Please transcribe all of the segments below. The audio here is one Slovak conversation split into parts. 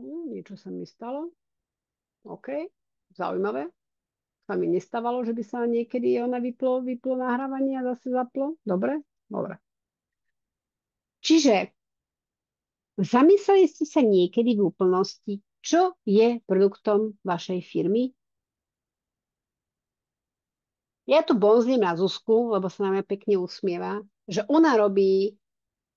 Niečo sa mi stalo. OK, zaujímavé. Sa mi nestávalo, že by sa niekedy ona vyplo nahrávanie a zase zaplo. Dobre, dobre. Čiže zamysleli ste sa niekedy v úplnosti, čo je produktom vašej firmy? Ja tu bonznem na Zuzku, lebo sa nám pekne usmieva, že ona robí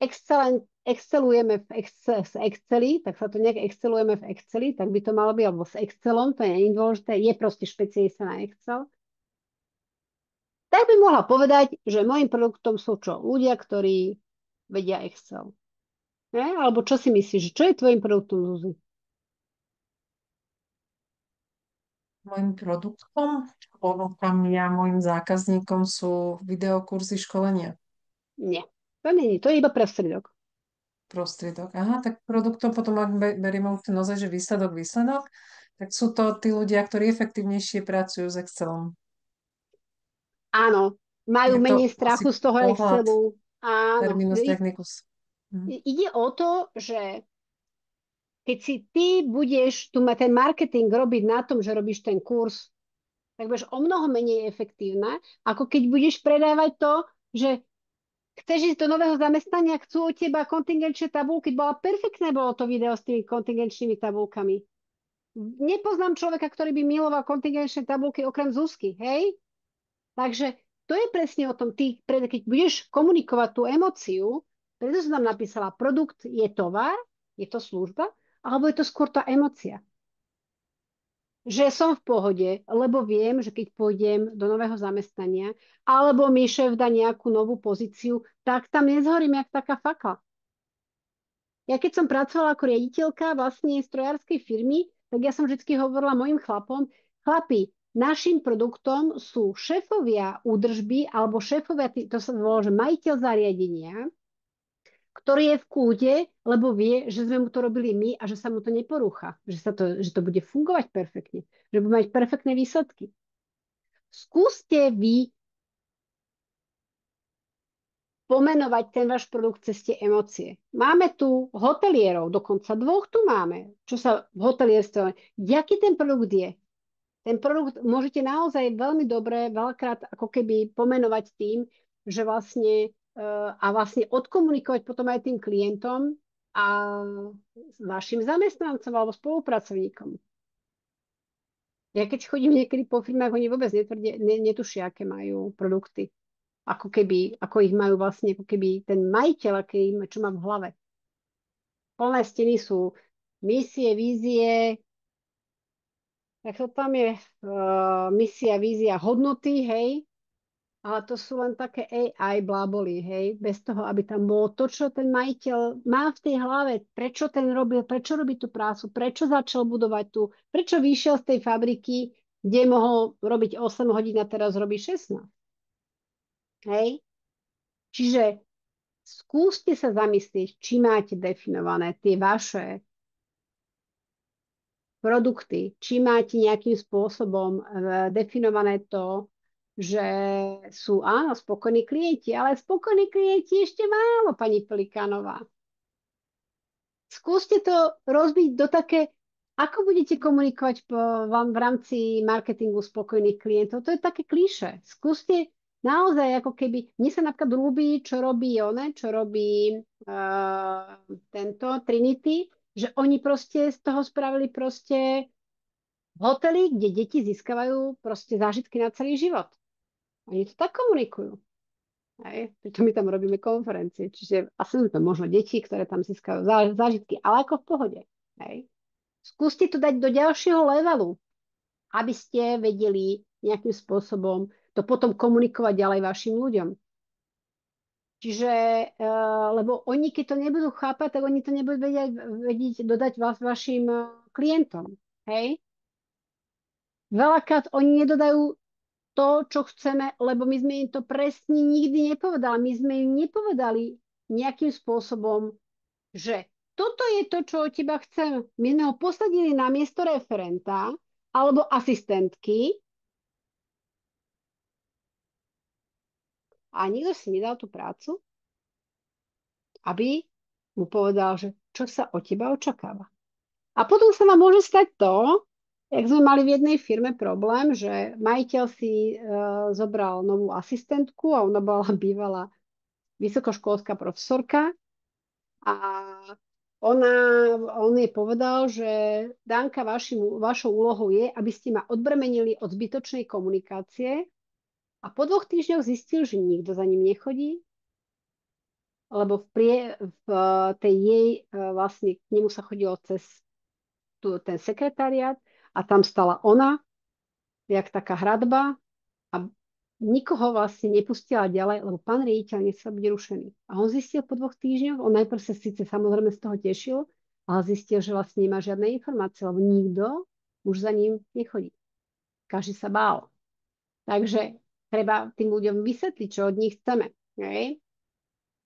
excelujeme v Exceli, tak sa to nejak excelujeme v Exceli, tak by to malo byť, alebo s Excelom, to je dôležité, je proste špecialista na Excel. Tak by mohla povedať, že môjim produktom sú čo? Ľudia, ktorí vedia Excel. Alebo čo si myslíš, čo je tvojim produktom, Zuzi? Mojím produktom, ponúkam ja mojim zákazníkom sú videokurzy školenia. Nie, to nie, to je iba prostredok. Prostriedok. Aha, tak produktom potom, ak berieme už naozaj, že výsledok, tak sú to tí ľudia, ktorí efektívnejšie pracujú s Excelom. Áno, majú Je menej to strachu asi z toho pohľad Excelu. Áno, terminus technicus. Mhm. ide o to, že keď si ty budeš tu ten marketing robiť na tom, že robíš ten kurz, tak budeš o mnoho menej efektívna, ako keď budeš predávať to, že chceš ísť do nového zamestnania, chcú od teba kontingenčné tabulky. Bola perfektné, bolo to video s tými kontingenčnými tabulkami. Nepoznám človeka, ktorý by miloval kontingenčné tabulky okrem Zuzky, hej? Takže to je presne o tom, keď budeš komunikovať tú emóciu, preto som tam napísala, produkt je tovar, je to služba, alebo je to skôr tá emócia. Že som v pohode, lebo viem, že keď pôjdem do nového zamestnania, alebo mi šéf dá nejakú novú pozíciu, tak tam nezhorím jak taká fakla. Ja keď som pracovala ako riaditeľka vlastne strojárskej firmy, tak ja som vždy hovorila mojim chlapom, chlapi, našim produktom sú šéfovia údržby alebo šéfovia, to sa volá, že majiteľ zariadenia, ktorý je v kúde, lebo vie, že sme mu to robili my a že sa mu to neporúcha, že to bude fungovať perfektne, že bude mať perfektné výsledky. Skúste vy pomenovať ten váš produkt cez tie emócie. Máme tu hotelierov, dokonca dvoch tu máme, čo sa v hotelierstve. Jaký ten produkt je? Ten produkt môžete naozaj veľmi dobre veľakrát ako keby pomenovať tým, že vlastne a vlastne odkomunikovať potom aj tým klientom a s vašim zamestnancom alebo spolupracovníkom. Ja keď chodím niekedy po firmách, oni vôbec netušia, aké majú produkty. Ako ich majú vlastne, ako keby ten majiteľ, čo má v hlave. Plné steny sú misie, vízie, tak to tam je misia, vízia, hodnoty, hej, ale to sú len také AI bláboli, hej, bez toho, aby tam bolo to, čo ten majiteľ má v tej hlave, prečo ten robil, prečo robí tú prácu, prečo začal budovať tu, prečo vyšiel z tej fabriky, kde mohol robiť 8 hodín a teraz robí 16. Hej? Čiže skúste sa zamyslieť, či máte definované tie vaše produkty, či máte nejakým spôsobom definované to, že sú áno, spokojní klienti, ale spokojní klienti ešte málo, pani Pelikánová. Skúste to rozbiť do také, ako budete komunikovať vám v rámci marketingu spokojných klientov. To je také klíše. Skúste naozaj, ako keby, mne sa napríklad ľúbi, čo robí tento Trinity, že oni proste z toho spravili proste hotely, kde deti získavajú proste zážitky na celý život. Oni to tak komunikujú. Hej. Preto my tam robíme konferencie. Čiže asi sú to možno deti, ktoré tam získajú zážitky, ale ako v pohode. Hej. Skúste to dať do ďalšieho levelu, aby ste vedeli nejakým spôsobom to potom komunikovať ďalej vašim ľuďom. Čiže, lebo oni, keď to nebudú chápať, tak oni to nebudú vedieť dodať vašim klientom. Hej? Veľakrát oni nedodajú to, čo chceme, lebo my sme im to presne nikdy nepovedali. My sme im nepovedali nejakým spôsobom, že toto je to, čo od teba chcem. My sme ho posadili na miesto referenta alebo asistentky a nikto si nedal tú prácu, aby mu povedal, že čo sa od teba očakáva. A potom sa vám môže stať to, jak sme mali v jednej firme problém, že majiteľ si zobral novú asistentku a ona bola bývalá vysokoškolská profesorka a ona, on jej povedal, že Danka, vašou úlohou je, aby ste ma odbremenili od zbytočnej komunikácie a po 2 týždňoch zistil, že nikto za ním nechodí, lebo v tej jej vlastne k nemu sa chodilo cez ten sekretariat a tam stala ona, jak taká hradba a nikoho vlastne nepustila ďalej, lebo pán riaditeľ nechcel byť rušený. A on zistil po 2 týždňoch, on najprv sa síce samozrejme z toho tešil, ale zistil, že vlastne nemá žiadne informácie, lebo nikto už za ním nechodí. Každý sa bál. Takže treba tým ľuďom vysvetliť, čo od nich chceme. Okay?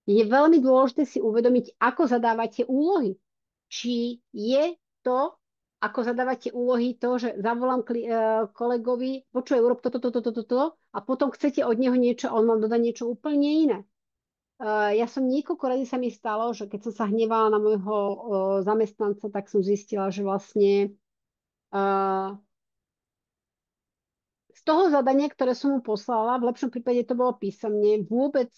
Je veľmi dôležité si uvedomiť, ako zadávate úlohy. Či je to, ako zadávate úlohy, to, že zavolám kolegovi, počuj, urob toto, a potom chcete od neho niečo, a on vám dodá niečo úplne iné. Ja som niekoľko razy sa mi stalo, že keď som sa hnevala na môjho zamestnanca, tak som zistila, že vlastne z toho zadania, ktoré som mu poslala, v lepšom prípade to bolo písomne, vôbec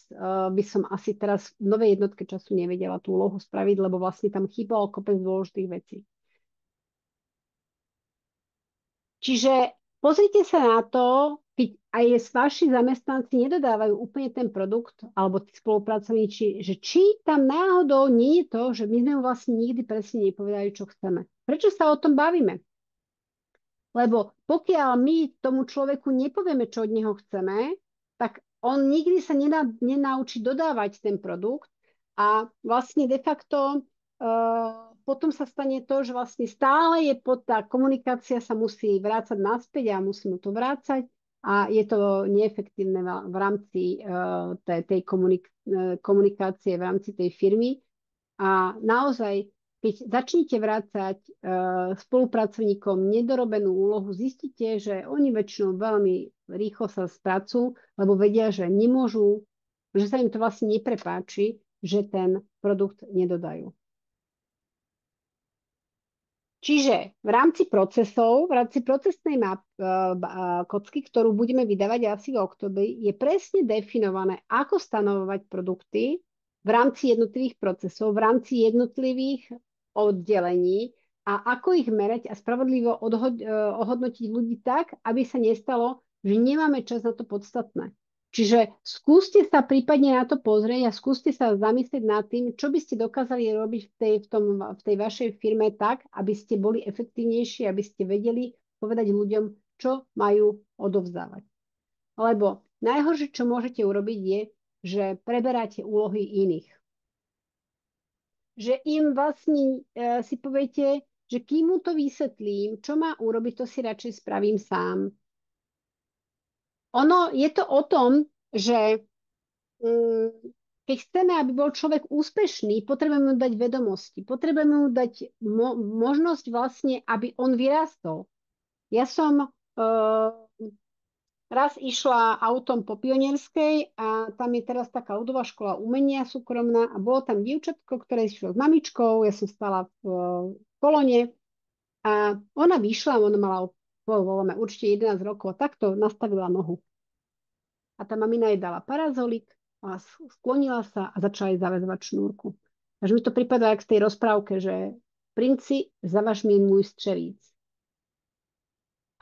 by som asi teraz v novej jednotke času nevedela tú úlohu spraviť, lebo vlastne tam chýbalo kopec dôležitých vecí. Čiže pozrite sa na to, keď aj vaši zamestnanci nedodávajú úplne ten produkt, alebo tí spolupracovníci, že či tam náhodou nie je to, že my sme mu vlastne nikdy presne nepovedali, čo chceme. Prečo sa o tom bavíme? Lebo pokiaľ my tomu človeku nepovieme, čo od neho chceme, tak on nikdy sa nenaučí dodávať ten produkt a vlastne de facto potom sa stane to, že vlastne stále je tá komunikácia sa musí vrácať naspäť a musí mu to vrácať a je to neefektívne v rámci tej komunikácie, v rámci tej firmy. A naozaj, keď začnete vrácať spolupracovníkom nedorobenú úlohu, zistíte, že oni väčšinou veľmi rýchlo sa spracujú, lebo vedia, že nemôžu, že sa im to vlastne neprepáči, že ten produkt nedodajú. Čiže v rámci procesov, v rámci procesnej kocky, ktorú budeme vydávať asi v oktobri, je presne definované, ako stanovovať produkty v rámci jednotlivých procesov, v rámci jednotlivých oddelení a ako ich merať a spravodlivo ohodnotiť ľudí tak, aby sa nestalo, že nemáme čas na to podstatné. Čiže skúste sa prípadne na to pozrieť a skúste sa zamyslieť nad tým, čo by ste dokázali robiť v tej vašej firme tak, aby ste boli efektívnejší, aby ste vedeli povedať ľuďom, čo majú odovzdávať. Lebo najhoršie, čo môžete urobiť, je, že preberáte úlohy iných. Že im vlastne si poviete, že kým mu to vysvetlím, čo má urobiť, to si radšej spravím sám. Ono je to o tom, že keď chceme, aby bol človek úspešný, potrebujeme mu dať vedomosti, potrebujeme mu dať možnosť vlastne, aby on vyrástol. Ja som raz išla autom po Pionierskej a tam je teraz taká ľudová škola umenia súkromná a bolo tam dievčatko, ktoré išlo s mamičkou, ja som stala v kolone a ona vyšla, ona mala určite 11 rokov, takto nastavila nohu. A tá mamina jej dala parazolik a sklonila sa a začala jej zaväzovať šnúrku. Takže mi to pripadá jak z tej rozprávke, že princi, zavaž mi môj střevíc.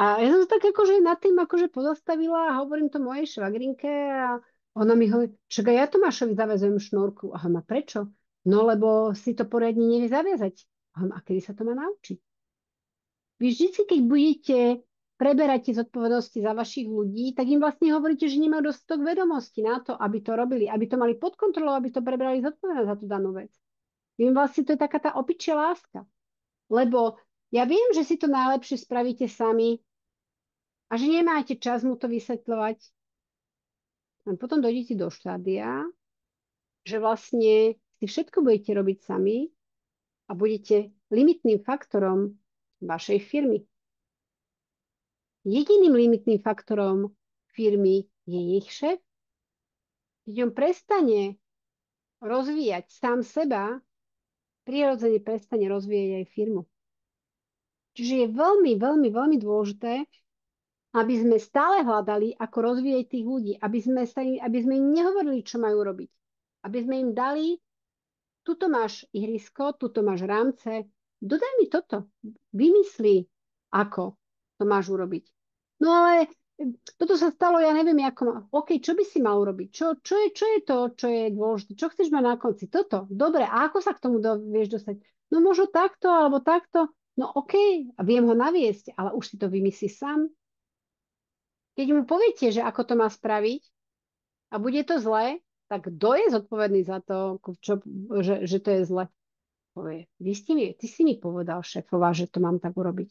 A ja som sa tak akože nad tým akože pozastavila a hovorím to mojej švagrinke a ona mi hovorí, však ja Tomášovi zaväzujem šnúrku. A ona, prečo? No, lebo si to poriadne nevie zaviazať. A kedy sa to má naučiť? Vy vždycky, keď budete preberať tie zodpovednosti za vašich ľudí, tak im vlastne hovoríte, že nemajú dostatok vedomostí na to, aby to robili, aby to mali pod kontrolou, aby to prebrali zodpovednosť za tú danú vec. Viem vlastne, to je taká tá opičia láska. Lebo ja viem, že si to najlepšie spravíte sami a že nemáte čas mu to vysvetľovať. A potom dojdete do štádia, že vlastne si všetko budete robiť sami a budete limitným faktorom vašej firmy. Jediným limitným faktorom firmy je ich šéf. Keď on prestane rozvíjať sám seba, prirodzene prestane rozvíjať aj firmu. Čiže je veľmi, veľmi, veľmi dôležité, aby sme stále hľadali, ako rozvíjať tých ľudí, aby sme im nehovorili, čo majú robiť. Aby sme im dali, tuto máš ihrisko, tuto máš rámce, dodaj mi toto, vymysli, ako to máš urobiť. No ale toto sa stalo, ja neviem, OK, čo by si mal urobiť? Čo je to, čo je dôležité? Čo chceš mať na konci? Toto. Dobre, a ako sa k tomu vieš dostať? No možno takto, alebo takto. No OK, a viem ho naviesť, ale už si to vymyslí sám. Keď mu poviete, že ako to má spraviť a bude to zlé, tak kto je zodpovedný za to, že to je zlé? Povie, ty si mi povedal, šéfová, že to mám tak urobiť.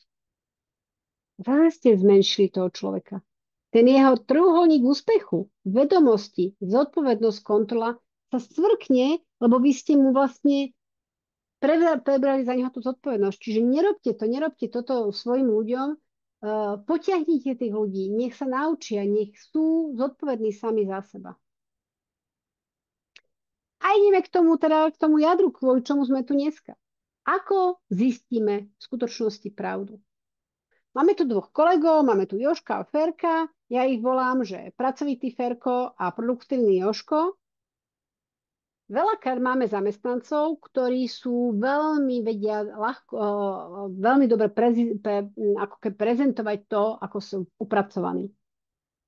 Zase ste zmenšili toho človeka. Ten jeho trojuholník úspechu, vedomosti, zodpovednosť, kontrola sa stvrkne, lebo vy ste mu vlastne prebrali za neho tú zodpovednosť. Čiže nerobte toto svojim ľuďom, potiahnite tých ľudí, nech sa naučia, nech sú zodpovední sami za seba. A ideme k tomu jadru, kvôli čomu sme tu dneska. Ako zistíme v skutočnosti pravdu? Máme tu dvoch kolegov, máme tu Joška a Ferka. Ja ich volám, že pracovitý Ferko a produktívny Joško. Veľakrát máme zamestnancov, ktorí sú veľmi dobre ako prezentovať to, ako sú upracovaní.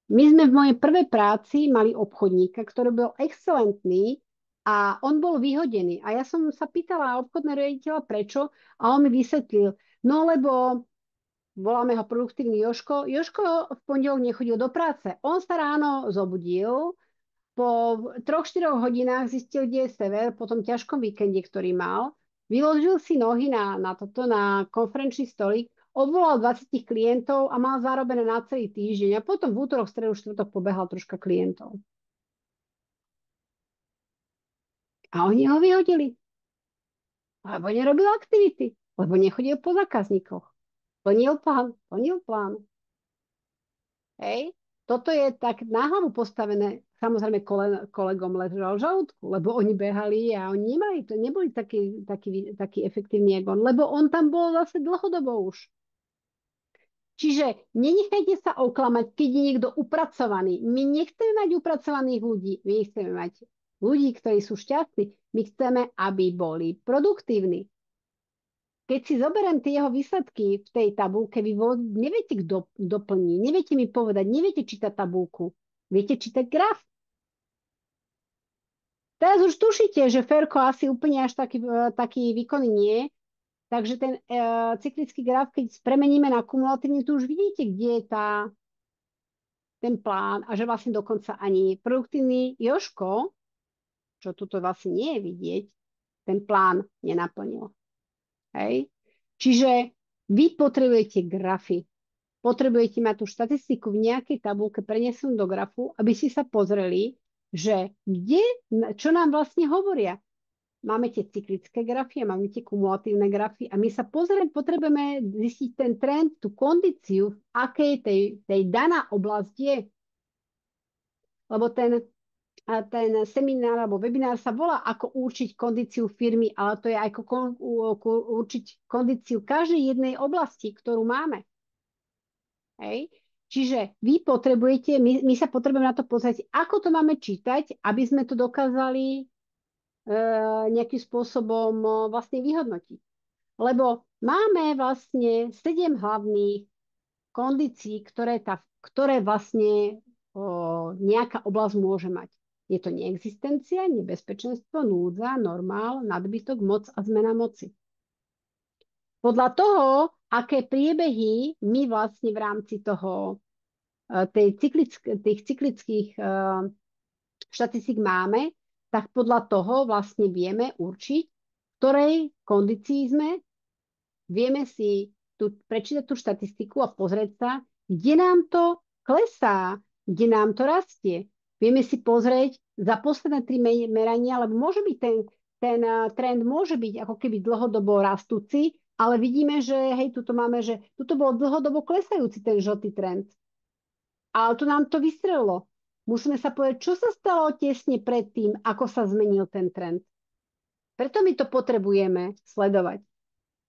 My sme v mojej prvej práci mali obchodníka, ktorý bol excelentný a on bol vyhodený. A ja som sa pýtala obchodného riaditeľa prečo a on mi vysvetlil, no lebo voláme ho produktívny Joško. Joško v pondelok nechodil do práce. On sa ráno zobudil, po 3-4 hodinách zistil, kde je sever, po tom ťažkom víkende, ktorý mal. Vyložil si nohy na konferenčný stolík, obvolal 20 klientov a mal zarobené na celý týždeň. A potom v útorok, stredu, štvrtok pobehal troška klientov. A oni ho vyhodili. Lebo nerobil aktivity. Lebo nechodil po zákazníkoch. Plnil plán. Hej. Toto je tak na hlavu postavené. Samozrejme kolegom ležal v žalúdku, lebo oni behali a oni neboli takí efektívni ako on, lebo on tam bol zase dlhodobo už. Čiže nenechajte sa oklamať, keď je niekto upracovaný. My nechceme mať upracovaných ľudí, my chceme mať ľudí, ktorí sú šťastní. My chceme, aby boli produktívni. Keď si zoberiem tie jeho výsledky v tej tabulke, vy neviete, kto doplní, neviete mi povedať, neviete čítať tabulku, viete čítať graf. Teraz už tušíte, že Ferko asi úplne až taký výkonný nie, takže ten cyklický graf, keď premeníme na kumulatívny, tu už vidíte, kde je ten plán a že vlastne dokonca ani produktívny Joško, čo tuto vlastne nie je vidieť, ten plán nenaplnil. Hej. Čiže vy potrebujete grafy. Potrebujete mať tú štatistiku v nejakej tabulke prenesenú do grafu, aby si sa pozreli, že čo nám vlastne hovoria. Máme tie cyklické grafy a máme tie kumulatívne grafy a my sa potrebujeme zistiť ten trend, tú kondíciu, v akej tej daná oblasť je. Lebo ten seminár alebo webinár sa volá ako určiť kondíciu firmy, ale to je ako určiť kondíciu každej jednej oblasti, ktorú máme. Hej. Čiže vy potrebujete, my sa potrebujeme na to pozrieť, ako to máme čítať, aby sme to dokázali nejakým spôsobom vlastne vyhodnotiť. Lebo máme vlastne 7 hlavných kondícií, ktoré vlastne nejaká oblasť môže mať. Je to neexistencia, nebezpečenstvo, núdza, normál, nadbytok, moc a zmena moci. Podľa toho, aké priebehy my vlastne v rámci tých cyklických štatistík máme, tak podľa toho vlastne vieme určiť, v ktorej kondícii sme, vieme si prečítať tú štatistiku a pozrieť sa, kde nám to klesá, kde nám to rastie. Vieme si pozrieť za posledné 3 merania, lebo môže byť ten trend môže byť ako keby dlhodobo rastúci, ale vidíme, že hej, tuto bol dlhodobo klesajúci ten žltý trend. Ale tu nám to vystrelilo. Musíme sa povedať, čo sa stalo tesne predtým, ako sa zmenil ten trend. Preto my to potrebujeme sledovať.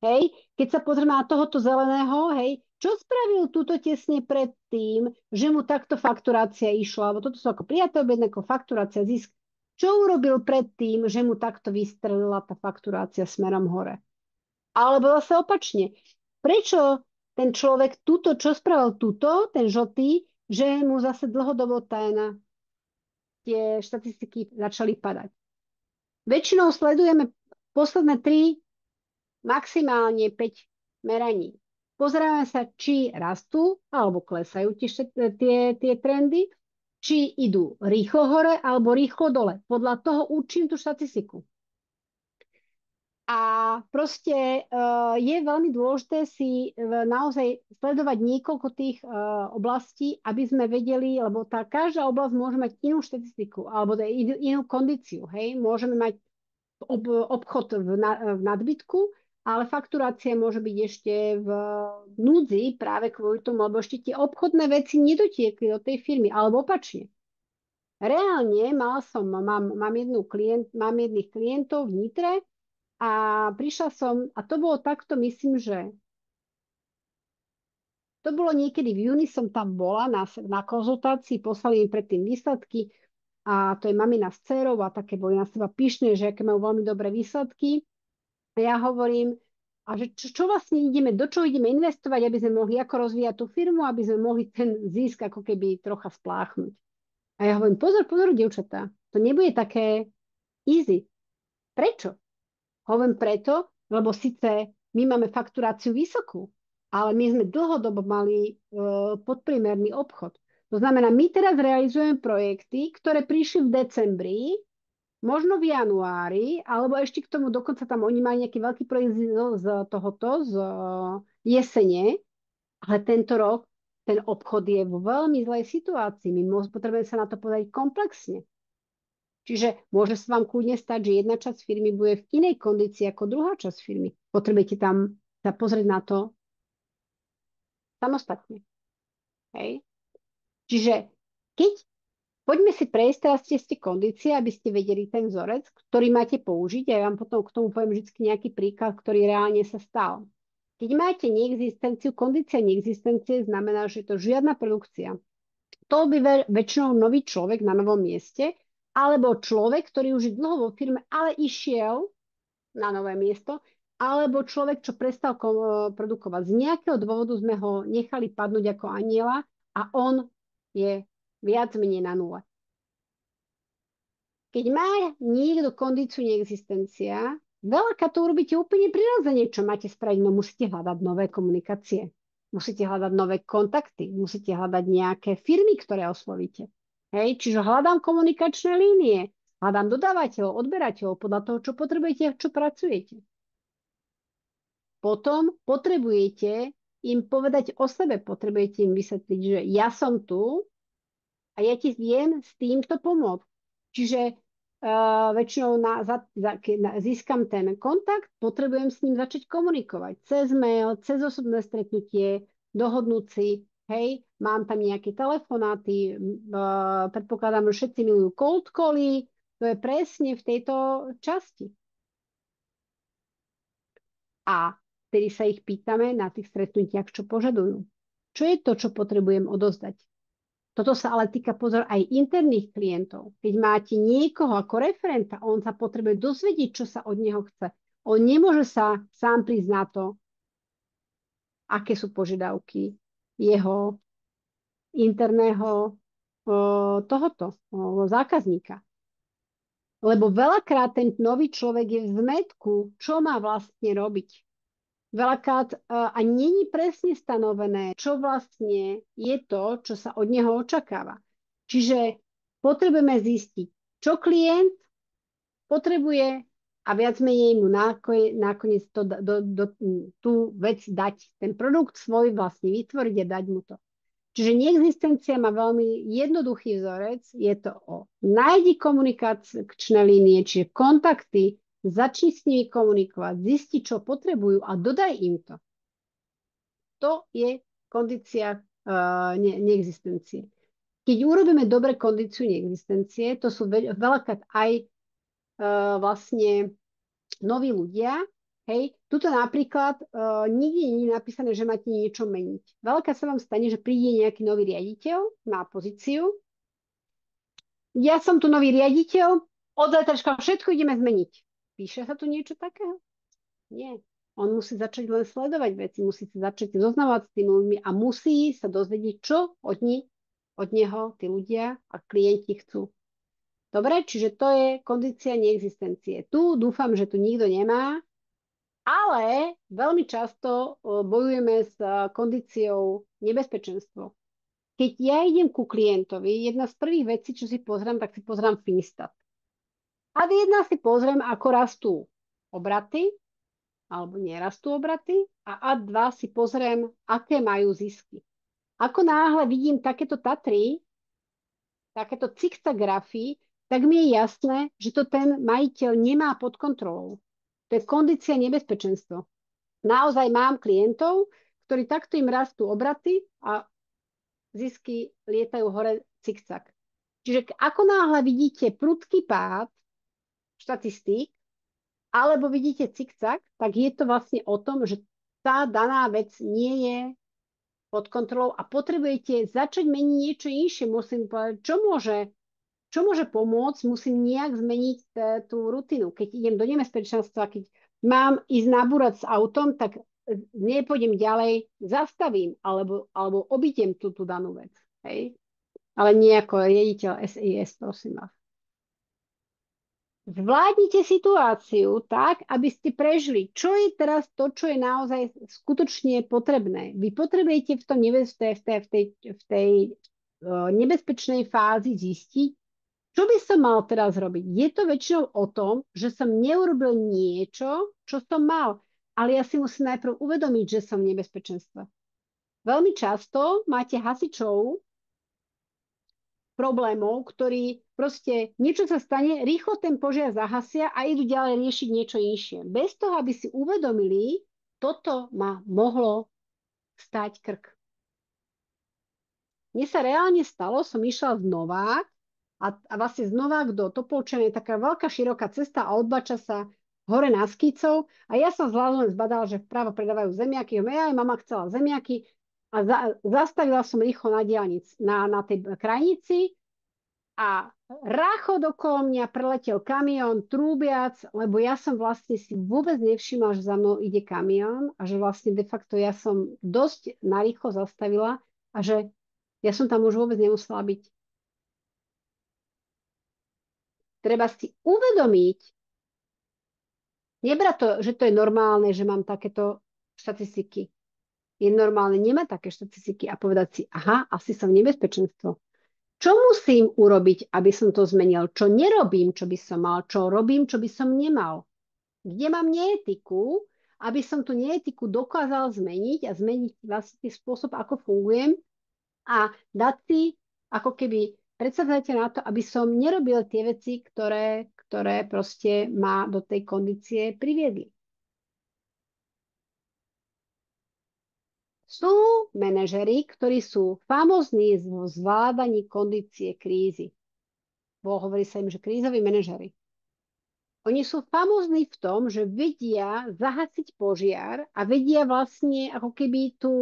Hej, keď sa pozrieme na tohoto zeleného, hej, čo spravil túto tesne pred tým, že mu takto fakturácia išla, alebo toto sú ako prijaté objednako fakturácia, zisk. Čo urobil pred tým, že mu takto vystrelila tá fakturácia smerom hore? Alebo zase opačne. Prečo ten človek túto, čo spravil túto, ten žltý, že mu zase dlhodobo tie štatistiky začali padať? Väčšinou sledujeme posledné 3, maximálne 5 meraní. Pozeráme sa, či rastú alebo klesajú tie trendy, či idú rýchlo hore alebo rýchlo dole. Podľa toho určím tú štatistiku. A proste je veľmi dôležité si naozaj sledovať niekoľko tých oblastí, aby sme vedeli, lebo každá oblasť môže mať inú štatistiku alebo inú kondíciu. Hej? Môžeme mať obchod v nadbytku, ale fakturácia môže byť ešte v núdzi práve kvôli tomu, lebo ešte tie obchodné veci nedotiekli do tej firmy, alebo opačne. Reálne mám jedných klientov v Nitre a prišla som, a to bolo takto, myslím, že to bolo niekedy v júni, som tam bola na konzultácii, poslali im predtým výsledky a to je mamina s dcerou a také boli na seba pyšné, že aké majú veľmi dobré výsledky. A ja hovorím, a že čo vlastne do čoho ideme investovať, aby sme mohli ako rozvíjať tú firmu, aby sme mohli ten zisk ako keby trocha spláchnuť. A ja hovorím, pozor, dievčatá, to nebude také easy. Prečo? Hovorím preto, lebo síce my máme fakturáciu vysokú, ale my sme dlhodobo mali podpriemerný obchod. To znamená, my teraz realizujeme projekty, ktoré prišli v decembri, možno v januári, alebo ešte k tomu dokonca tam oni majú nejaký veľký projekt z jesene, ale tento rok ten obchod je vo veľmi zlej situácii. My potrebujeme sa na to pozrieť komplexne. Čiže môže sa vám kľudne stať, že jedna časť firmy bude v inej kondícii ako druhá časť firmy. Potrebujete tam sa pozrieť na to samostatne. Hej? Čiže poďme si prejsť teraz tie kondície, aby ste vedeli ten vzorec, ktorý máte použiť. Ja vám potom k tomu poviem vždy nejaký príklad, ktorý reálne sa stal. Keď máte neexistenciu, kondícia neexistencie znamená, že je to žiadna produkcia. To by väčšinou nový človek na novom mieste, alebo človek, ktorý už je dlho vo firme, ale išiel na nové miesto, alebo človek, čo prestal produkovať. Z nejakého dôvodu sme ho nechali padnúť ako aniela a on je viac menej na nule. Keď má niekto kondíciu neexistencia, veľakrát to urobíte úplne prirodzene, čo máte spraviť, no musíte hľadať nové komunikácie. Musíte hľadať nové kontakty, musíte hľadať nejaké firmy, ktoré oslovíte. Hej, čiže hľadám komunikačné línie, hľadám dodávateľov, odberateľov podľa toho, čo potrebujete a čo pracujete. Potom potrebujete im povedať o sebe, potrebujete im vysvetliť, že ja som tu a ja ti viem s týmto pomôcť. Čiže väčšinou získam ten kontakt, potrebujem s ním začať komunikovať cez mail, cez osobné stretnutie, dohodnúť si, hej, mám tam nejaké telefonáty, predpokladám, že všetci milujú cold cally, to je presne v tejto časti. A vtedy sa ich pýtame na tých stretnutiach, čo požadujú. Čo je to, čo potrebujem odozdať? Toto sa ale týka, pozor, aj interných klientov. Keď máte niekoho ako referenta, on sa potrebuje dozvedieť, čo sa od neho chce. On nemôže sa sám prísť na to, aké sú požiadavky jeho interného zákazníka. Lebo veľakrát ten nový človek je v zmätku, čo má vlastne robiť. Veľakrát a není presne stanovené, čo vlastne je to, čo sa od neho očakáva. Čiže potrebujeme zistiť, čo klient potrebuje a viac menej mu nakoniec tú vec dať, ten produkt svoj vlastne vytvoriť a dať mu to. Čiže neexistencia má veľmi jednoduchý vzorec, je to nájdi komunikačné línie, čiže kontakty, začni s nimi komunikovať, zisti, čo potrebujú a dodaj im to. To je kondícia neexistencie. Keď urobíme dobre kondíciu neexistencie, to sú veľakrát aj vlastne noví ľudia, Hej, tuto napríklad nikde nie je napísané, že máte niečo meniť. Veľká sa vám stane, že príde nejaký nový riaditeľ na pozíciu. Ja som tu nový riaditeľ, od zajtračka všetko ideme zmeniť. Píše sa tu niečo takého? Nie. On musí začať len sledovať veci, musí sa začať zoznávať s tými ľuďmi a musí sa dozvedieť, čo od neho tí ľudia a klienti chcú. Dobre, čiže to je kondícia neexistencie. Tu dúfam, že tu nikto nemá, ale veľmi často bojujeme s kondíciou nebezpečenstvo. Keď ja idem ku klientovi, jedna z prvých vecí, čo si pozriem, tak si pozriem Finstat. A jedna si pozriem, ako rastú obraty, alebo nerastú obraty, a ad 2 si pozriem, aké majú zisky. Ako náhle vidím takéto Tatry, takéto cikcak grafy, tak mi je jasné, že to ten majiteľ nemá pod kontrolou. To je kondícia nebezpečenstvo. Naozaj mám klientov, ktorí takto im rastú obraty a zisky lietajú hore cikcak. Čiže ako náhle vidíte prudký pád štatistík, alebo vidíte cikcak, tak je to vlastne o tom, že tá daná vec nie je pod kontrolou a potrebujete začať meniť niečo inšie. Musím povedať, čo môže pomôcť, musím nejak zmeniť tú rutinu. Keď idem do nebezpečenstva, keď mám ísť nabúrať s autom, tak nepôjdem ďalej, zastavím alebo obídem tú danú vec. Hej? Ale nie ako riaditeľ SIS, prosím vás. Zvládnite situáciu tak, aby ste prežili. Čo je teraz to, čo je naozaj skutočne potrebné? Vy potrebujete v tej nebezpečnej fázi zistiť, čo by som mal teraz robiť. Je to väčšinou o tom, že som neurobil niečo, čo som mal. Ale ja si musím najprv uvedomiť, že som v nebezpečenstve. Veľmi často máte hasičov, problémov, ktorí proste niečo sa stane, rýchlo ten požiar zahasia a idú ďalej riešiť niečo inšie. Bez toho, aby si uvedomili, toto ma mohlo stať krk. Mne sa reálne stalo, som išla z Novák a vlastne z Novák do Topolčana je taká veľká široká cesta a odbača sa hore na Skicov a ja som zľadom zbadala, že vpravo predávajú zemiaky. Ja aj mama chcela zemiaky a zastavila som rýchlo na diaľnic, na tej krajnici a ráchod okolo mňa preletel kamión, trúbiac, lebo ja som vlastne si vôbec nevšimla, že za mnou ide kamión a že vlastne de facto ja som dosť narýchlo zastavila a že ja som tam už vôbec nemusela byť. Treba si uvedomiť, nebrať to, že to je normálne, že mám takéto štatistiky. Je normálne nemať také štatistiky a povedať si, aha, asi som v nebezpečenstve. Čo musím urobiť, aby som to zmenil? Čo nerobím, čo by som mal? Čo robím, čo by som nemal? Kde mám neetiku, aby som tú neetiku dokázal zmeniť a zmeniť vlastne spôsob, ako fungujem a dať si ako keby predsadzajte na to, aby som nerobil tie veci, ktoré proste ma do tej kondície priviedli. Sú manažeri, ktorí sú famózni vo zvládaní kondície krízy. Hovorí sa im, že krízoví manažeri. Oni sú famózni v tom, že vedia zahasiť požiar a vedia vlastne ako keby tú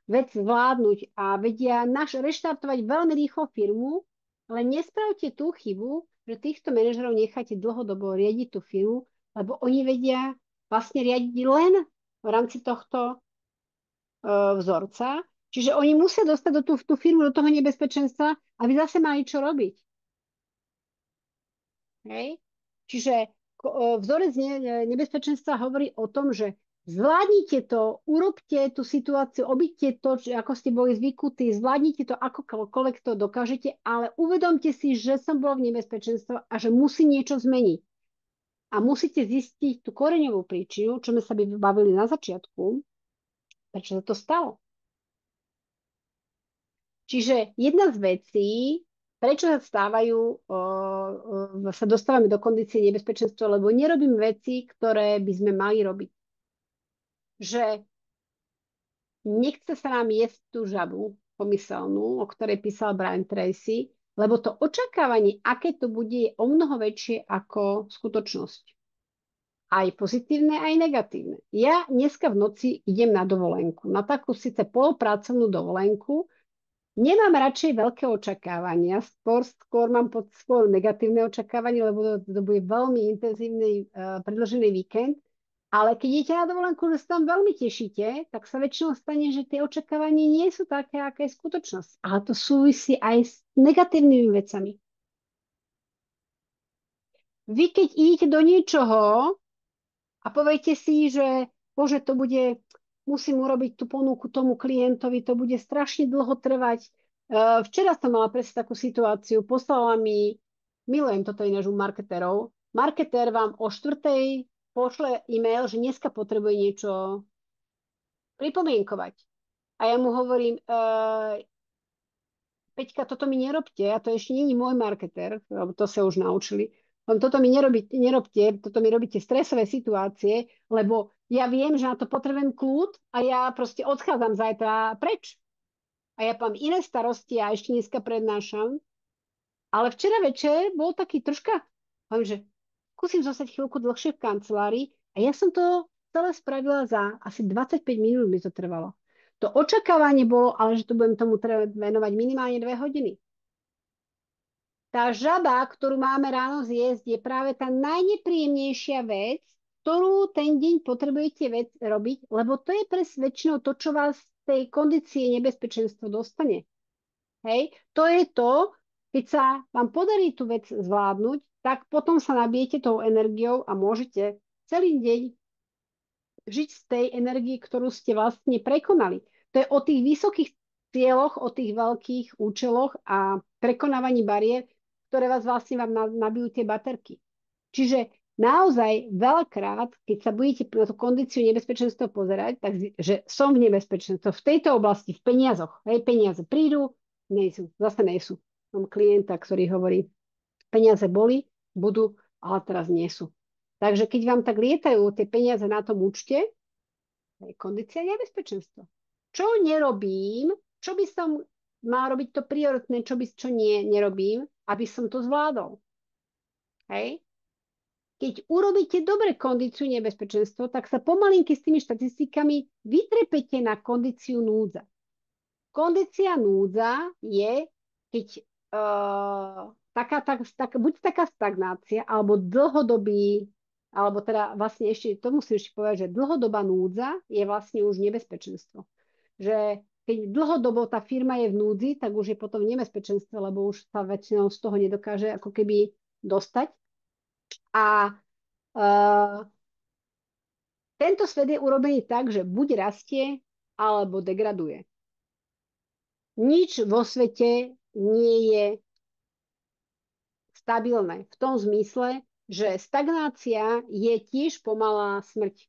vec zvládnuť a vedia reštartovať veľmi rýchlo firmu, ale nespravte tú chybu, že týchto manažerov necháte dlhodobo riadiť tú firmu, lebo oni vedia vlastne riadiť len v rámci tohto vzorca. Čiže oni musia dostať tú firmu do toho nebezpečenstva, aby zase mali čo robiť. Hej? Čiže vzorec nebezpečenstva hovorí o tom, že zvládnite to, urobte tú situáciu, obíďte to, ako ste boli zvyknutí, zvládnite to akokoľvek to dokážete, ale uvedomte si, že som bol v nebezpečenstve a že musí niečo zmeniť. A musíte zistiť tú koreňovú príčinu, čo sme sa bavili na začiatku, prečo sa to stalo. Čiže jedna z vecí, prečo sa dostávame do kondície nebezpečenstva, lebo nerobím veci, ktoré by sme mali robiť. Že nechce sa nám jesť tú žabu pomyselnú, o ktorej písal Brian Tracy, lebo to očakávanie, aké to bude, je o mnoho väčšie ako skutočnosť. Aj pozitívne, aj negatívne. Ja dneska v noci idem na dovolenku, na takú síce polopracovnú dovolenku. Nemám radšej veľké očakávania, skôr mám skôr negatívne očakávanie, lebo to bude veľmi intenzívny predĺžený víkend. Ale keď idete na dovolenku, že sa tam veľmi tešíte, tak sa väčšinou stane, že tie očakávania nie sú také, aká je skutočnosť. Ale to súvisí aj s negatívnymi vecami. Vy keď idete do niečoho a poviete si, že bože, musím urobiť tú ponuku tomu klientovi, to bude strašne dlho trvať. Včera som mala presne takú situáciu, poslala mi, milujem toto ináč u marketérov, marketér vám o 4:00 pošle e-mail, že dneska potrebuje niečo pripomienkovať. A ja mu hovorím, Peťka, toto mi nerobte, a to ešte není môj marketér, lebo to sa už naučili. Toto mi nerobte, toto mi robíte stresové situácie, lebo ja viem, že na to potrebujem kľud a ja proste odchádzam zajtra preč. A ja mám iné starosti a ešte dneska prednášam. Ale včera večer bol taký troška, poviem, že skúsim zostať chvíľku dlhšie v kancelárii a ja som to celé spravila za asi 25 minút mi to trvalo. To očakávanie bolo, ale že to budem tomu venovať minimálne 2 hodiny. Tá žaba, ktorú máme ráno zjesť, je práve tá najnepríjemnejšia vec, ktorú ten deň potrebujete robiť, lebo to je väčšinou to, čo vás z tej kondície nebezpečenstvo dostane. Hej? To je to, keď sa vám podarí tú vec zvládnuť, tak potom sa nabijete tou energiou a môžete celý deň žiť z tej energie, ktorú ste vlastne prekonali. To je o tých vysokých cieľoch, o tých veľkých účeloch a prekonávaní bariér, ktoré vás vlastne vám nabijú tie baterky. Čiže naozaj veľakrát, keď sa budete na tú kondíciu nebezpečenstva pozerať, takže som v nebezpečenstve v tejto oblasti, v peniazoch. Hej, peniaze prídu, zase nejsú. Mám klienta, ktorý hovorí, peniaze boli, budú, ale teraz nie sú. Takže keď vám tak lietajú tie peniaze na tom účte, je kondícia nebezpečenstvo. Čo nerobím, čo by som mal robiť to prioritné, čo nerobím, aby som to zvládol. Hej? Keď urobíte dobre kondíciu nebezpečenstvo, tak sa pomalinky s tými štatistikami vytrepete na kondíciu núdza. Kondícia núdza je, keď buď taká stagnácia, alebo dlhodobý, alebo teda vlastne ešte, to musím ešte povedať, že dlhodobá núdza je vlastne už nebezpečenstvo. Že keď dlhodobo tá firma je v núdzi, tak už je potom v nebezpečenstve, lebo už sa väčšinou z toho nedokáže ako keby dostať. A tento svet je urobený tak, že buď rastie, alebo degraduje. Nič vo svete nie je stabilné. V tom zmysle, že stagnácia je tiež pomalá smrť.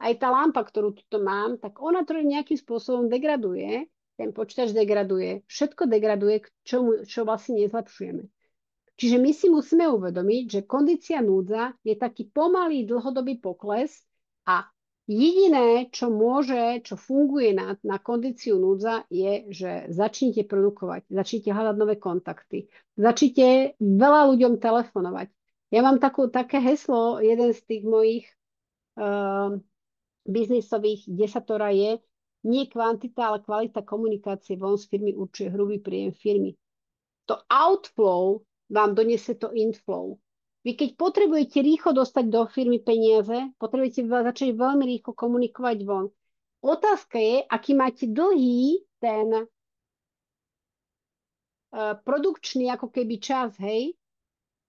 Aj tá lampa, ktorú tuto mám, tak ona to nejakým spôsobom degraduje, ten počítač degraduje, všetko degraduje, čo vlastne nezlepšujeme. Čiže my si musíme uvedomiť, že kondícia núdza je taký pomalý dlhodobý pokles a jediné, čo funguje na kondíciu núdza, je, že začnite produkovať, začnite hľadať nové kontakty, začnite veľa ľuďom telefonovať. Ja mám také heslo, jeden z tých mojich biznisových desatora je nie kvantita, ale kvalita komunikácie von z firmy určuje hrubý príjem firmy. To outflow vám doniesie to inflow. Vy keď potrebujete rýchlo dostať do firmy peniaze, potrebujete začať veľmi rýchlo komunikovať von. Otázka je, aký máte dlhý ten produkčný ako keby čas, hej?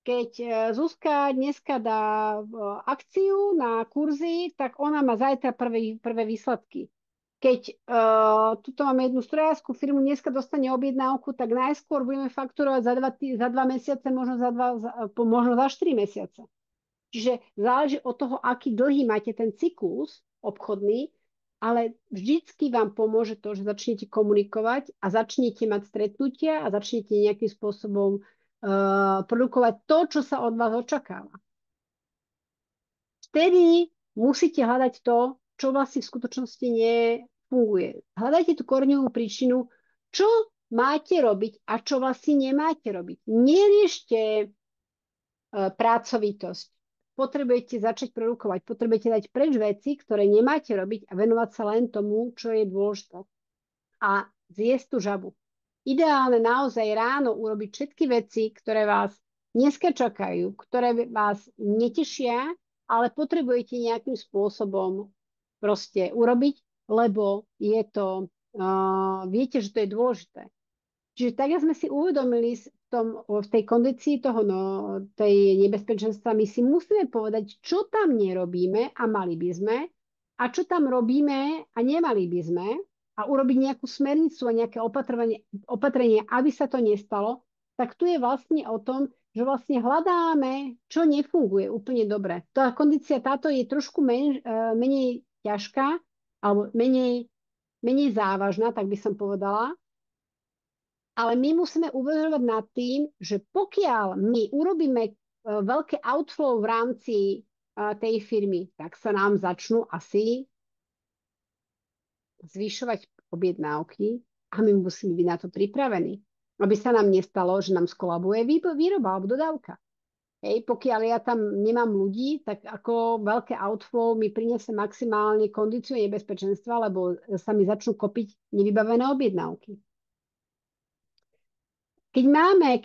Keď Zuzka dneska dá akciu na kurzy, tak ona má zajtra prvé výsledky. Keď tuto máme jednu strojárskú firmu, dneska dostane objednávku, tak najskôr budeme fakturovať za 2 mesiace, možno za 4 mesiace. Čiže záleží od toho, aký dlhý máte ten cyklus obchodný, ale vždycky vám pomôže to, že začnete komunikovať a začnete mať stretnutia a začnete nejakým spôsobom produkovať to, čo sa od vás očakáva. Vtedy musíte hľadať to, čo vlastne v skutočnosti nefunguje. Hľadajte tú koreňovú príčinu, čo máte robiť a čo vlastne nemáte robiť. Neriešte pracovitosť. potrebujete začať produkovať, potrebujete dať preč veci, ktoré nemáte robiť a venovať sa len tomu, čo je dôležité. A zjesť tú žabu. Ideálne naozaj ráno urobiť všetky veci, ktoré vás dneska čakajú, ktoré vás netešia, ale potrebujete nejakým spôsobom proste urobiť, lebo je to, viete, že to je dôležité. Čiže tak, sme si uvedomili v tej kondícii toho, tej nebezpečenstva, my si musíme povedať, čo tam nerobíme a mali by sme, a čo tam robíme a nemali by sme, a urobiť nejakú smernicu a nejaké opatrenie, aby sa to nestalo, tak tu je vlastne o tom, že vlastne hľadáme, čo nefunguje úplne dobre. Tá kondícia táto je trošku menej ťažká, alebo menej závažná, tak by som povedala. Ale my musíme uvažovať nad tým, že pokiaľ my urobíme veľké outflow v rámci tej firmy, tak sa nám začnú asi zvyšovať objednávky a my musíme byť na to pripravení. Aby sa nám nestalo, že nám skolabuje výroba alebo dodávka. Pokiaľ ja tam nemám ľudí, tak ako veľké outflow mi priniesie maximálne kondíciu nebezpečenstva, lebo sa mi začnú kopiť nevybavené objednávky. Keď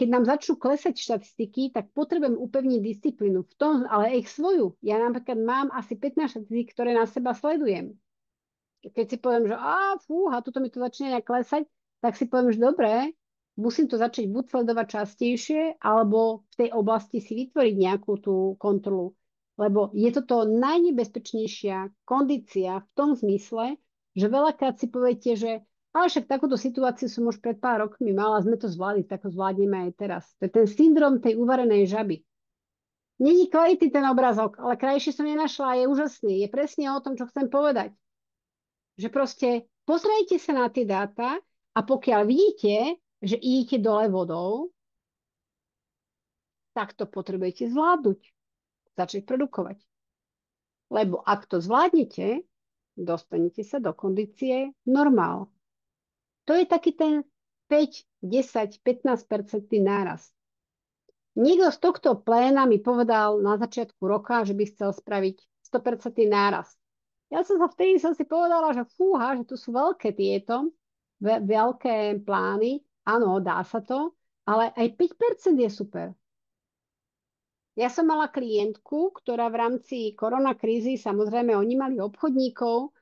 nám začnú klesať štatistiky, tak potrebujem upevniť disciplínu v tom, ale aj svoju. Ja napríklad mám asi 15 štatistík, ktoré na seba sledujem. Keď si poviem, že fúha, tuto mi to začne nejak klesať, tak si poviem, že dobre, musím to začať buď sledovať častejšie, alebo v tej oblasti si vytvoriť nejakú tú kontrolu. Lebo je to najnebezpečnejšia kondícia v tom zmysle, že veľakrát si poviete, že ale však takúto situáciu som už pred pár rokmi mala, sme to zvládli, tak to zvládneme aj teraz. To je ten syndrom tej uvarenej žaby. Není kvalitný ten obrázok, ale krajší som nenašla a je úžasný. Je presne o tom, čo chcem povedať. Že proste pozrite sa na tie dáta a pokiaľ vidíte, že idete dole vodou, tak to potrebujete zvládnuť. Začať produkovať. Lebo ak to zvládnete, dostanete sa do kondície normál. To je taký ten 5, 10, 15% nárast. Niekto z tohto pléna mi povedal na začiatku roka, že by chcel spraviť 100% nárast. Ja som si povedala, že fúha, že tu sú veľké tieto, veľké plány. Áno, dá sa to, ale aj 5% je super. Ja som mala klientku, ktorá v rámci koronakrízy, samozrejme, oni mali obchodníkov,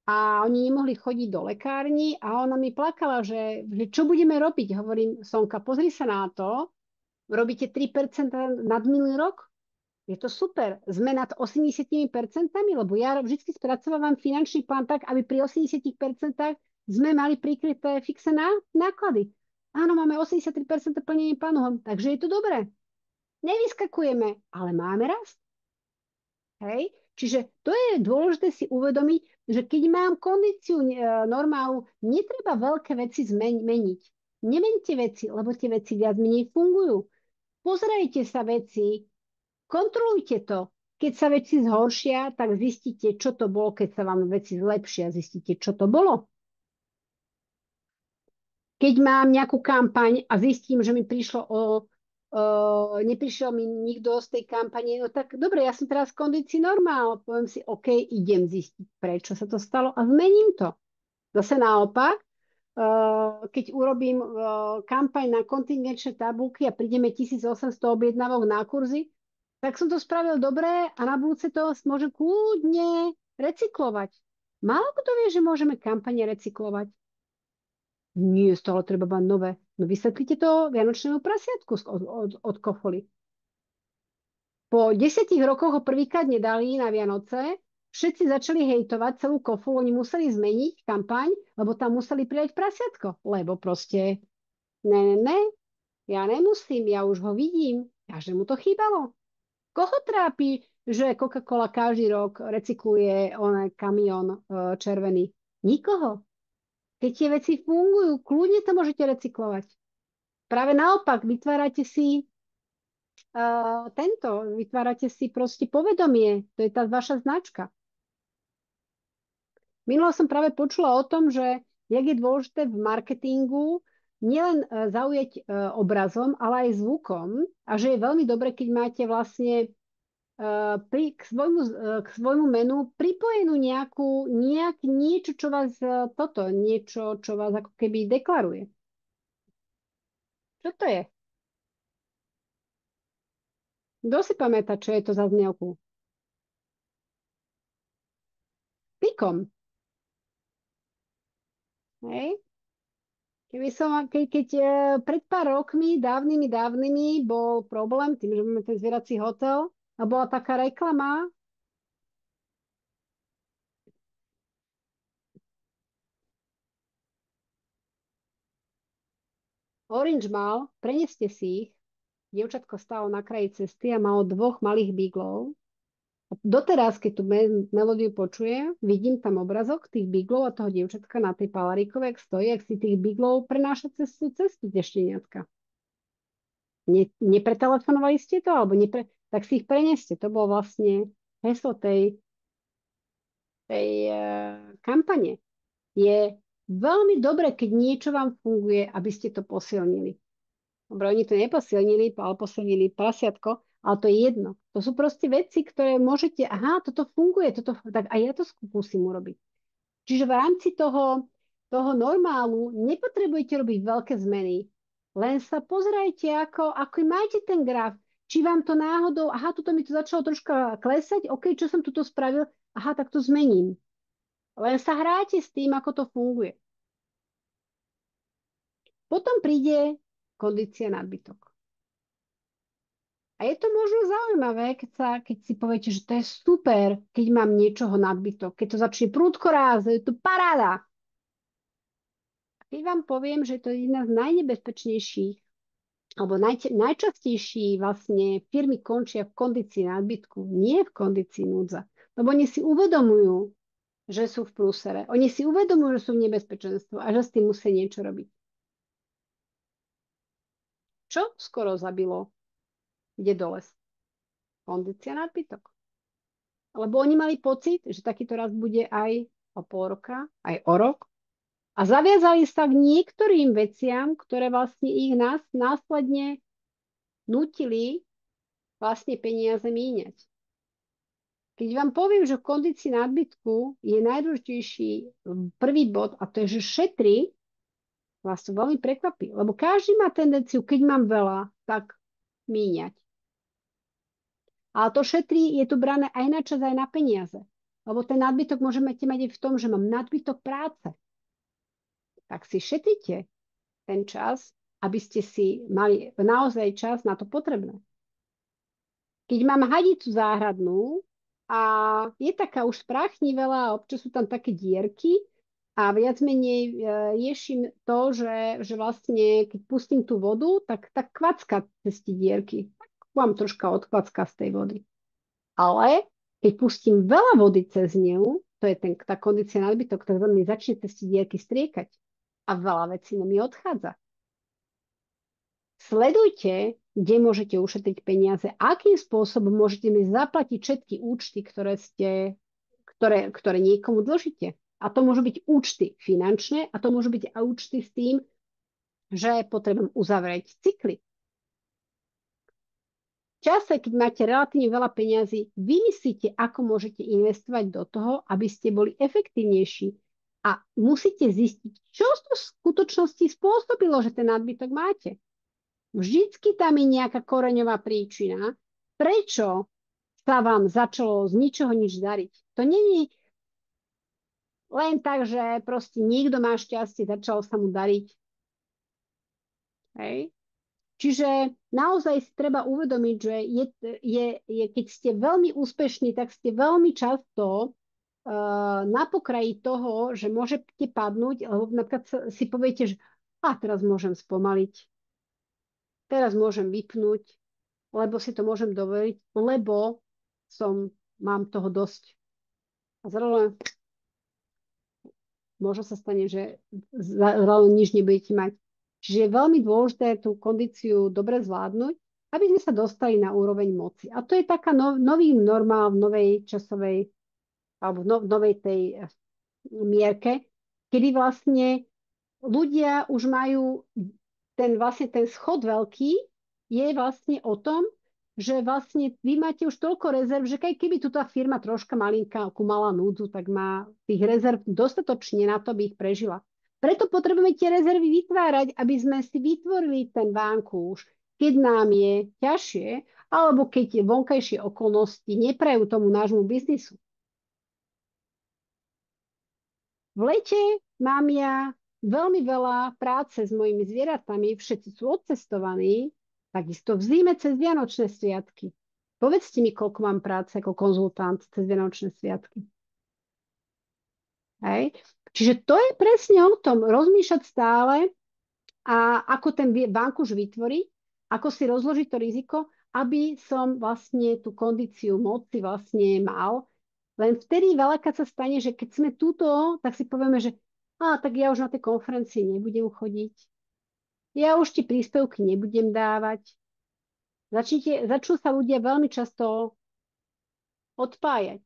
a oni nemohli chodiť do lekárni a ona mi plakala, že čo budeme robiť? Hovorím, Sonka, pozri sa na to, robíte 3% nad minulý rok? Je to super. Sme nad 80%, lebo ja vždy spracovávam finančný plán tak, aby pri 80% sme mali prikryté fixné náklady. Áno, máme 83% plnenie plánu, takže je to dobré. Nevyskakujeme, ale máme rast. Hej? Čiže to je dôležité si uvedomiť, že keď mám kondíciu normálu, netreba veľké veci meniť. Nemente veci, lebo tie veci viac menej fungujú. Pozerajte sa veci, kontrolujte to. Keď sa veci zhoršia, tak zistíte, čo to bolo. Keď sa vám veci zlepšia, zistíte, čo to bolo. Keď mám nejakú kampaň a zistím, že mi neprišiel mi nikto z tej kampane, no tak dobre, ja som teraz v kondícii normál, poviem si, OK, idem zistiť, prečo sa to stalo a zmením to. Zase naopak, keď urobím kampaň na kontingenčné tabulky a prídeme 1800 objednávok na kurzy, tak som to spravil dobre a na budúce to môžem kľudne recyklovať. Málo kto vie, že môžeme kampane recyklovať. Nie, z toho treba mať nové. No vysvetlite to vianočnému prasiatku od Kofoly. Po 10 rokoch ho prvýkrát nedali na Vianoce, všetci začali hejtovať celú Kofolu, oni museli zmeniť kampaň, lebo tam museli pridať prasiatko, lebo proste ne, ja nemusím, ja už ho vidím, každému to chýbalo. Koho trápi, že Coca-Cola každý rok recykluje kamión červený? Nikoho. Keď tie veci fungujú, kľudne to môžete recyklovať. Práve naopak, vytvárate si proste povedomie. To je tá vaša značka. Minulo som práve počula o tom, že jak je dôležité v marketingu nielen zaujať obrazom, ale aj zvukom a že je veľmi dobre, keď máte vlastne k svojmu menu pripojenú niečo, čo vás niečo, čo vás ako keby deklaruje. Čo to je? Kto si pamätá, čo je to za znielku? Pikom. Hej? Keď pred pár rokmi, dávnymi, bol problém tým, že máme ten zvierací hotel a bola taká reklama, Orange mal, preneste si ich, dievčatko stálo na kraji cesty a malo dvoch malých beaglov. Doteraz, keď tú melódiu počujem, vidím tam obrazok tých biglov a toho dievčatka na tej palaríkove, ak stojí, ak si tých biglov prenáša cez tú cestu dešteniatka. Nepretelefonovali ste to? Tak si ich preneste. To bolo vlastne heslo tej kampane. Je veľmi dobre, keď niečo vám funguje, aby ste to posilnili. Dobre, oni to neposilnili, ale posilnili prasiatko, ale to je jedno. To sú proste veci, ktoré môžete, toto funguje, tak aj ja to skúsim urobiť. Čiže v rámci toho normálu nepotrebujete robiť veľké zmeny. Len sa pozerajte, ako máte ten graf. Či vám to náhodou, tuto mi to začalo troška klesať, OK, čo som tuto spravil, tak to zmením. Len sa hráte s tým, ako to funguje. Potom príde kondícia nadbytok. A je to možno zaujímavé, keď si poviete, že to je super, keď mám niečoho nadbytok. Keď to začne prudko rásť, je to paráda. A keď vám poviem, že to je jedna z najnebezpečnejších, alebo najčastejší vlastne firmy končia v kondícii nadbytku, nie v kondícii núdza. Lebo oni si uvedomujú, že sú v prúsere. Oni si uvedomujú, že sú v nebezpečenstve a že s tým musia niečo robiť. Čo skoro zabilo dedoles? Kondícia nadbytok. Lebo oni mali pocit, že takýto raz bude aj o pol roka, aj o rok. A zaviazali sa k niektorým veciam, ktoré vlastne ich následne nutili vlastne peniaze míňať. Keď vám poviem, že v kondícii nadbytku je najdôležitejší prvý bod, a to je, že šetrí, vás to veľmi prekvapí. Lebo každý má tendenciu, keď mám veľa, tak míňať. Ale to šetrí, je tu brané aj na čas, aj na peniaze. Lebo ten nadbytok môžeme mať aj v tom, že mám nadbytok práce. Tak si šetrite ten čas, aby ste si mali naozaj čas na to potrebné. Keď mám hadicu záhradnú a je taká už spráchnivela a občas sú tam také dierky a viac menej riešim to, že vlastne keď pustím tú vodu, tak kvacka cez tie dierky. Mám troška odkvacka z tej vody. Ale keď pustím veľa vody cez ňu, to je tá kondícia nadbytok, tak mi začne cez tie dierky striekať. A veľa vecí mi odchádza. Sledujte, kde môžete ušetriť peniaze, akým spôsobom môžete mi zaplatiť všetky účty, ktoré niekomu dlžíte. A to môžu byť účty finančné a to môžu byť aj účty s tým, že potrebujem uzavrieť cykly. V čase, keď máte relatívne veľa peňazí, vymyslíte, ako môžete investovať do toho, aby ste boli efektívnejší. A musíte zistiť, čo to v skutočnosti spôsobilo, že ten nadbytok máte. Vždycky tam je nejaká koreňová príčina, prečo sa vám začalo z ničoho nič dariť. To nie je len tak, že proste niekto má šťastie, začalo sa mu dariť. Hej. Čiže naozaj si treba uvedomiť, že keď ste veľmi úspešní, tak ste veľmi často na pokraji toho, že môžete padnúť, alebo napríklad si poviete, že teraz môžem spomaliť, teraz môžem vypnúť, lebo si to môžem dovoliť, lebo mám toho dosť. A zrovna možno sa stane, že zrovna nič nebudete mať. Čiže je veľmi dôležité tú kondíciu dobre zvládnuť, aby sme sa dostali na úroveň moci. A to je taká nový normál v novej časovej alebo v novej tej mierke, kedy vlastne ľudia už majú ten schod veľký, je vlastne o tom, že vlastne vy máte už toľko rezerv, že keď keby tu tá firma troška malinká ako mala núdzu, tak má tých rezerv dostatočne na to, aby ich prežila. Preto potrebujeme tie rezervy vytvárať, aby sme si vytvorili ten vankúš, keď nám je ťažšie, alebo keď vonkajšie okolnosti neprajú tomu nášmu biznisu. V lete mám ja veľmi veľa práce s mojimi zvieratami, všetci sú odcestovaní, takisto v zime cez Vianočné sviatky. Povedzte mi, koľko mám práce ako konzultant cez Vianočné sviatky. Hej. Čiže to je presne o tom, rozmýšľať stále a ako ten vankúš vytvoriť, ako si rozložiť to riziko, aby som vlastne tú kondíciu moci vlastne mal. Len vtedy veľakrát sa stane, že keď sme túto, tak si povieme, že tak ja už na tej konferencii nebudem chodiť. Ja už tie príspevky nebudem dávať. Začnú sa ľudia veľmi často odpájať.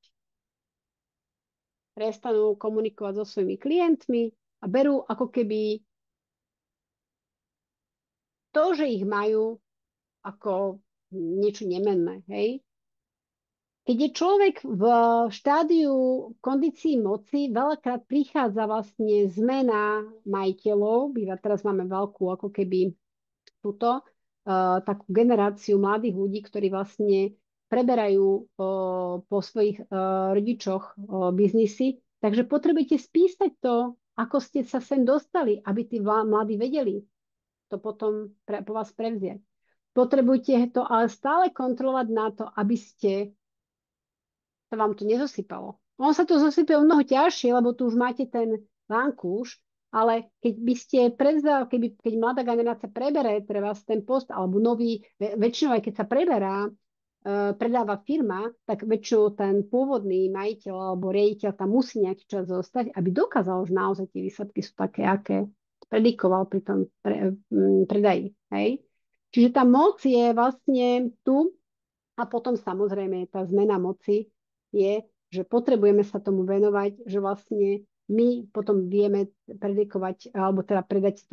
Prestanú komunikovať so svojimi klientmi a berú ako keby to, že ich majú ako niečo nemenné. Hej? Keď je človek v štádiu kondícií moci, veľakrát prichádza vlastne zmena majiteľov. Teraz máme veľkú ako keby túto takú generáciu mladých ľudí, ktorí vlastne preberajú po svojich rodičoch biznisy. Takže potrebujete spísať to, ako ste sa sem dostali, aby tí mladí vedeli to potom po vás prevziať. Potrebujete to ale stále kontrolovať na to, aby sa vám to nezosypalo. On sa to zosype o mnoho ťažšie, lebo tu už máte ten vankúš, ale keď by ste keď mladá generácia prebere pre vás ten post, alebo nový, väčšinou aj keď sa predáva firma, tak väčšinou ten pôvodný majiteľ alebo riaditeľ tam musí nejaký čas zostať, aby dokázal, že naozaj tie výsledky sú také, aké predikoval pri tom predaji. Hej? Čiže tá moc je vlastne tu a potom samozrejme tá zmena moci je, že potrebujeme sa tomu venovať, že vlastne my potom vieme predikovať alebo teda predať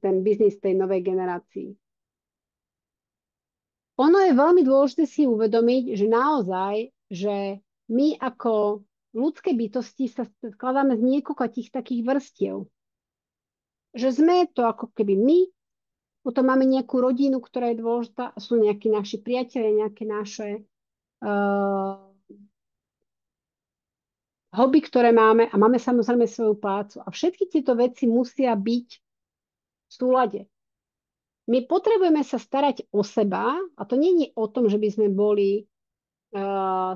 ten biznis tej novej generácii. Ono je veľmi dôležité si uvedomiť, že naozaj, že my ako ľudské bytosti sa skladáme z niekoľko takých vrstiev. Že sme to ako keby my, potom máme nejakú rodinu, ktorá je dôležitá, sú nejakí naši priatelia, nejaké naše hobby, ktoré máme a máme samozrejme svoju prácu. A všetky tieto veci musia byť v súlade. My potrebujeme sa starať o seba a to nie je o tom, že by sme boli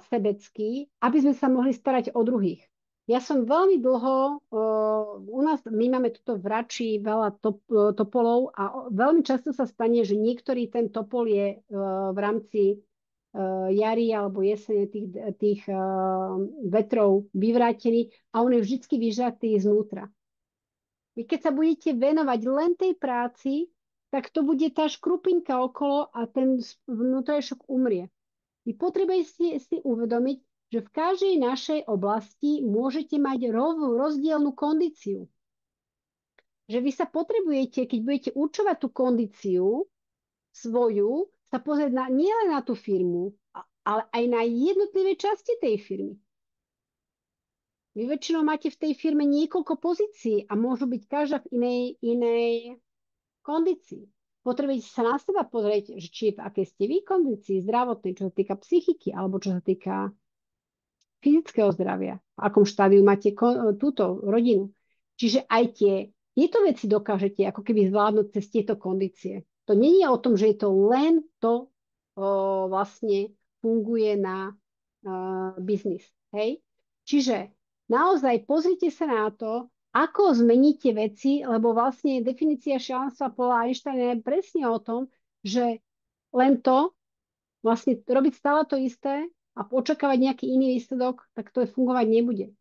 sebeckí, aby sme sa mohli starať o druhých. Ja som veľmi dlho, u nás, my máme tuto v Rači veľa topolov a veľmi často sa stane, že niektorý ten topol je v rámci jary alebo jesene tých vetrov vyvrátený a on je vždy vyžatý znútra. Vy keď sa budete venovať len tej práci, tak to bude tá škrupinka okolo a ten vnútorejšok umrie. Vy potrebujete si uvedomiť, že v každej našej oblasti môžete mať rozdielnú kondíciu. Že vy sa potrebujete, keď budete určovať tú kondíciu svoju, sa pozrieť nielen na tú firmu, ale aj na jednotlivé časti tej firmy. Vy väčšinou máte v tej firme niekoľko pozícií a môžu byť každá v inej kondícii. Potrebujete sa na seba pozrieť, že či v akej ste vy kondícii zdravotnej, čo sa týka psychiky, alebo čo sa týka fyzického zdravia, v akom štádiu máte túto rodinu. Čiže aj tieto veci dokážete ako keby zvládnuť cez tieto kondície. To nie je o tom, že je to len to vlastne funguje na biznis. Hej? Čiže naozaj pozrite sa na to, ako zmeníte veci, lebo vlastne definícia šialenstva podľa Einsteina je presne o tom, že len to, vlastne robiť stále to isté a očakávať nejaký iný výsledok, tak to fungovať nebude.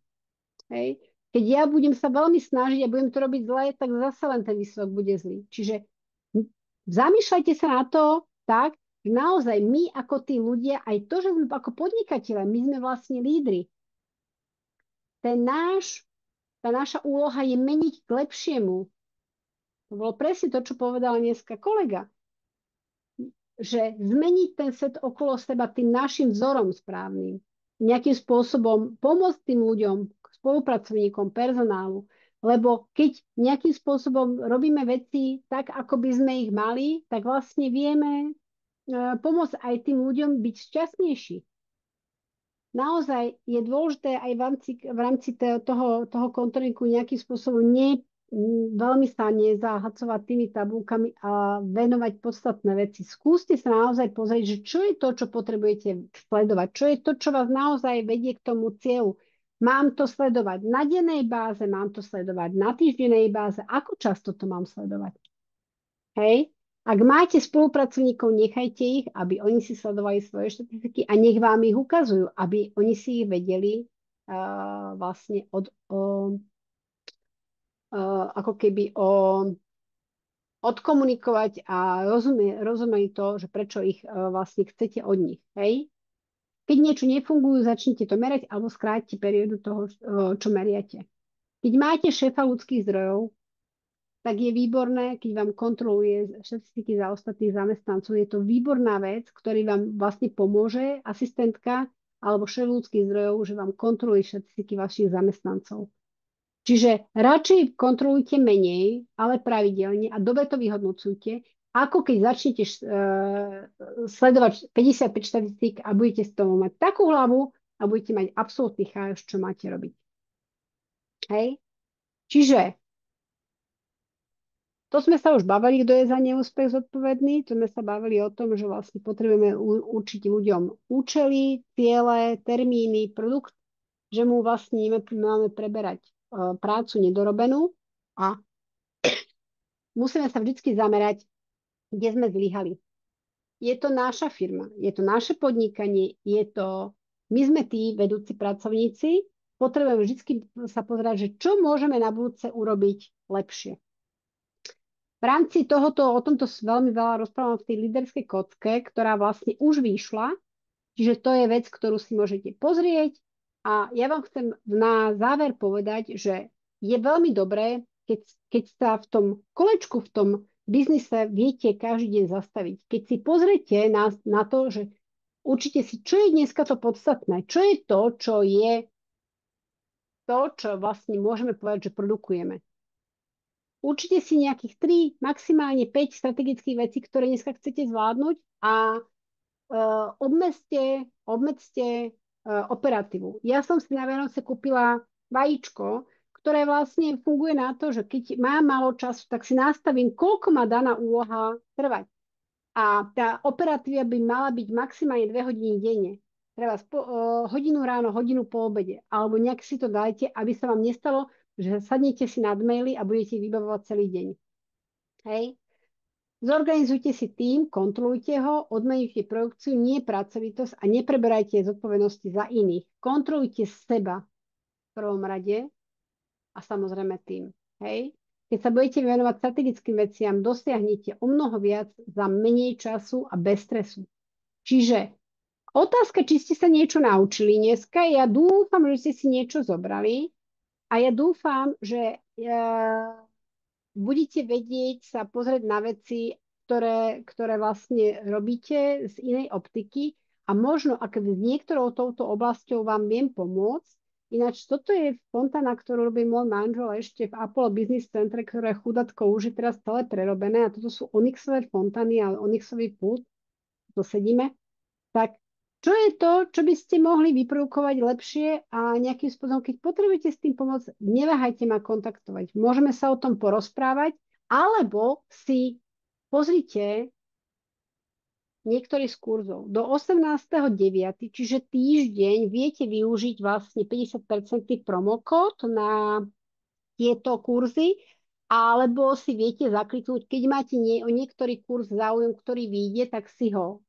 Hej? Keď ja budem sa veľmi snažiť a budem to robiť zle, tak zase len ten výsledok bude zlý. Čiže zamýšľajte sa na to tak, že naozaj my ako tí ľudia, aj to, že sme ako podnikatelia, my sme vlastne lídri. Tá naša úloha je meniť k lepšiemu. To bolo presne to, čo povedala dneska kolega. že zmeniť ten svet okolo seba tým našim vzorom správnym. Nejakým spôsobom pomôcť tým ľuďom, spolupracovníkom, personálu. Lebo keď nejakým spôsobom robíme veci tak, ako by sme ich mali, tak vlastne vieme pomôcť aj tým ľuďom byť šťastnejší. Naozaj je dôležité aj v rámci toho kontrolingu nejakým spôsobom veľmi sa nezahacovať tými tabulkami a venovať podstatné veci. Skúste sa naozaj pozrieť, že čo je to, čo potrebujete sledovať, čo je to, čo vás naozaj vedie k tomu cieľu. Mám to sledovať na dennej báze, mám to sledovať na týždennej báze, ako často to mám sledovať. Hej? Ak máte spolupracovníkov, nechajte ich, aby oni si sledovali svoje štatistiky a nech vám ich ukazujú, aby oni si ich vedeli vlastne ako keby odkomunikovať a rozumieť to, že prečo ich vlastne chcete od nich. Hej? Keď niečo nefungujú, začnite to merať alebo skráťte periódu toho, čo meriate. Keď máte šéfa ľudských zdrojov, tak je výborné, keď vám kontroluje štatistiky za ostatných zamestnancov. Je to výborná vec, ktorý vám vlastne pomôže asistentka alebo šéf ľudských zdrojov, že vám kontroluje štatistiky vašich zamestnancov. Čiže radšej kontrolujte menej, ale pravidelne a dobre to vyhodnocujte, ako keď začnete sledovať 55 štatistík a budete z toho mať takú hlavu a budete mať absolútny chaos, čo máte robiť. Hej? Čiže to sme sa už bavili, kto je za neúspech zodpovedný. To sme sa bavili o tom, že vlastne potrebujeme učiť ľuďom účely, ciele, termíny, produkt, že mu vlastne máme preberať prácu nedorobenú a musíme sa vždy zamerať, kde sme zlyhali. Je to naša firma, je to naše podnikanie, my sme tí vedúci pracovníci, potrebujeme vždy sa pozerať, že čo môžeme na budúce urobiť lepšie. V rámci tohoto, o tomto veľmi veľa rozprávam v tej líderskej kocke, ktorá vlastne už vyšla, čiže to je vec, ktorú si môžete pozrieť a ja vám chcem na záver povedať, že je veľmi dobré, keď sa v tom kolečku, v tom biznise viete každý deň zastaviť. Keď si pozriete na to, že určite si, čo je dneska to podstatné, čo je to, čo vlastne môžeme povedať, že produkujeme. Určite si nejakých 3, maximálne 5 strategických vecí, ktoré dneska chcete zvládnuť a obmedzte operatívu. Ja som si na Vianoce kúpila vajíčko, ktoré vlastne funguje na to, že keď mám málo času, tak si nastavím, koľko má daná úloha trvať. A tá operatíva by mala byť maximálne 2 hodiny denne. Treba hodinu ráno, hodinu po obede. Alebo nejak si to dajte, aby sa vám nestalo, že sadnete si nad maily a budete vybavovať celý deň. Hej. Zorganizujte si tým, kontrolujte ho, odmenujte produkciu, nie pracovitosť a nepreberajte zodpovednosti za iných. Kontrolujte seba v prvom rade a samozrejme tým. Hej. Keď sa budete venovať strategickým veciam, dosiahnete o mnoho viac za menej času a bez stresu. Čiže otázka, či ste sa niečo naučili dneska, ja dúfam, že ste si niečo zobrali. A ja dúfam, že budete vedieť sa pozrieť na veci, ktoré vlastne robíte z inej optiky a možno, ak s niektorou touto oblasťou vám viem pomôcť. Ináč toto je fontana, ktorú robí môj manžel ešte v Apollo Business Centre, ktoré chudatko už je teraz celé prerobené a toto sú onyxové fontany a onyxový pult, to sedíme. Tak čo je to, čo by ste mohli vyprodukovať lepšie a nejakým spôsobom, keď potrebujete s tým pomôcť, neváhajte ma kontaktovať. Môžeme sa o tom porozprávať, alebo si pozrite niektorý z kurzov. Do 18.9., čiže týždeň, viete využiť vlastne 50% promokód na tieto kurzy, alebo si viete zakliknúť, keď máte o niektorý kurz záujem, ktorý vyjde, tak si ho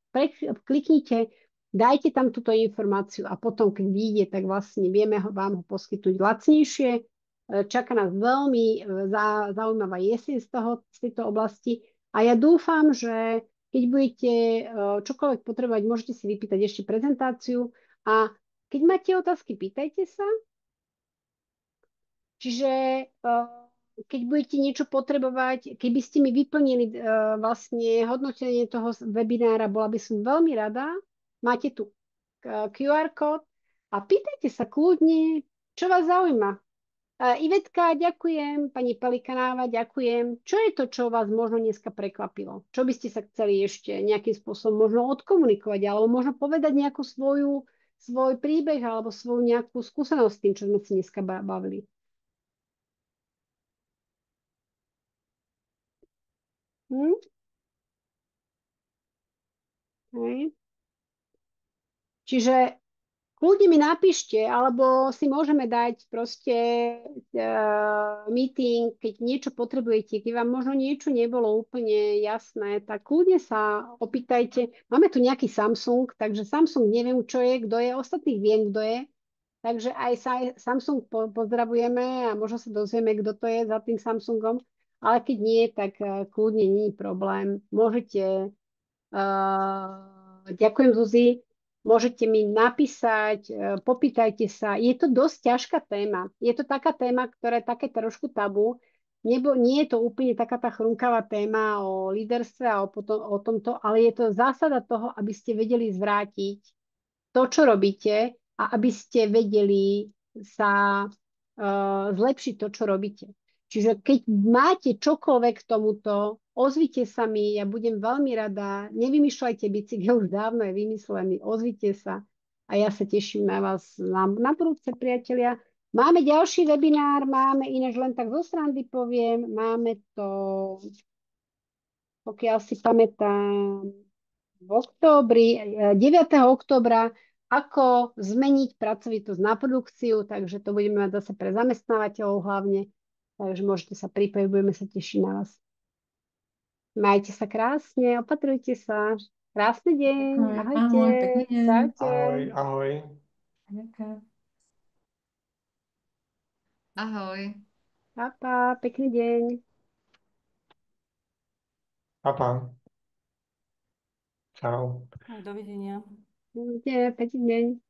kliknite, dajte tam túto informáciu a potom, keď vyjde, tak vlastne vieme vám ho poskytnúť lacnejšie. Čaká nás veľmi zaujímavá jeseň z tejto oblasti a ja dúfam, že keď budete čokoľvek potrebovať, môžete si vypýtať ešte prezentáciu a keď máte otázky, pýtajte sa. Čiže keď budete niečo potrebovať, keby ste mi vyplnili vlastne hodnotenie toho webinára, bola by som veľmi rada. Máte tu QR kód a pýtajte sa kľudne, čo vás zaujíma. Ivetka, ďakujem. Pani Pelikanáva, ďakujem. Čo je to, čo vás možno dneska prekvapilo? Čo by ste sa chceli ešte nejakým spôsobom možno odkomunikovať, alebo možno povedať nejakú svoj príbeh alebo svoju nejakú skúsenosť s tým, čo sme si dneska bavili? Hm? Hej. Čiže kľudne mi napíšte, alebo si môžeme dať proste meeting, keď niečo potrebujete, keď vám možno niečo nebolo úplne jasné, tak kľudne sa opýtajte. Máme tu nejaký Samsung, takže Samsung neviem, čo je, kto je, ostatných viem, kto je. Takže aj Samsung pozdravujeme a možno sa dozvieme, kto to je za tým Samsungom. Ale keď nie, tak kľudne nie je problém. Môžete ďakujem, Zuzi. Môžete mi napísať, popýtajte sa. Je to dosť ťažká téma. Je to taká téma, ktorá je také trošku tabu. Nie je to úplne taká tá chrunkavá téma o líderstve a o tomto, ale je to zásada toho, aby ste vedeli zvrátiť to, čo robíte a aby ste vedeli sa zlepšiť to, čo robíte. Čiže keď máte čokoľvek k tomuto, ozvite sa mi, ja budem veľmi rada. Nevymýšľajte bicykel, už dávno je vymyslený, ozvite sa a ja sa teším na vás na budúce, priatelia. Máme ďalší webinár, máme ináč len tak zo srandy poviem, máme to, pokiaľ si pamätám, v októbri, 9. októbra, ako zmeniť pracovitosť na produkciu, takže to budeme mať zase pre zamestnávateľov hlavne, takže môžete sa pripojiť, budeme sa tešiť na vás. Majte sa krásne, opatrujte sa. Krásny deň, Ďakujem. ahojte, Ahoj, pekný deň. čaute. Ahoj, ahoj. Ďakujem. Ahoj. Pa, pa, pekný deň. Pa, pa. Čau. Dovidenia. Pekný deň.